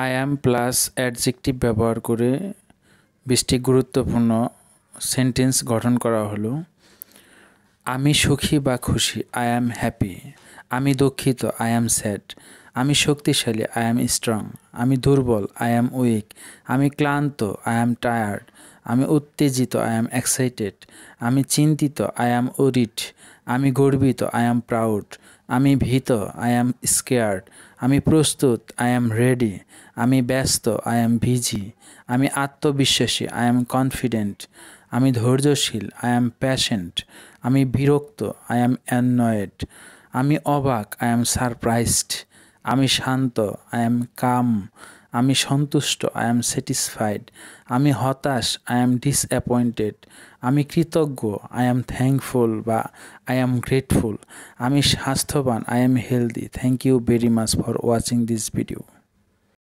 I am plus adjective ব্যবহার করে 20টি গুরুত্বপূর্ণ সেন্টেন্স গঠন করা হলো। আমি সুখী বা খুশি, আই অ্যাম হ্যাপি। আমি দুঃখিত, আই অ্যাম স্যাড। আমি শক্তিশালী, আই অ্যাম স্ট্রং। আমি দুর্বল, আই অ্যাম উইক। আমি ক্লান্ত, আই অ্যাম টায়ার্ড। আমি উত্তেজিত, আই অ্যাম এক্সাইটেড। আমি চিন্তিত, আই অ্যাম ওরিড। আমি গর্বিত, আই অ্যাম প্রাউড। আমি ভীত, আই অ্যাম স্কেয়ার্ড। আমি প্রস্তুত, আই অ্যাম রেডি। আমি ব্যস্ত, আই অ্যাম বিজি। আমি আত্মবিশ্বাসী, আই অ্যাম কনফিডেন্ট। আমি ধৈর্যশীল, আই অ্যাম প্যাশেন্ট। আমি বিরক্ত, আই অ্যাম অ্যানয়েড। আমি অবাক, আই অ্যাম সারপ্রাইজড। আমি শান্ত, আই অ্যাম কাম। আমি সন্তুষ্ট, আই অ্যাম স্যাটিসফাইড। আমি হতাশ, আই অ্যাম ডিসঅ্যাপয়েন্টেড। আমি কৃতজ্ঞ, আই অ্যাম থ্যাঙ্কফুল বা আই অ্যাম গ্রেটফুল। আমি স্বাস্থ্যবান, I am healthy. Thank you very much for watching this video.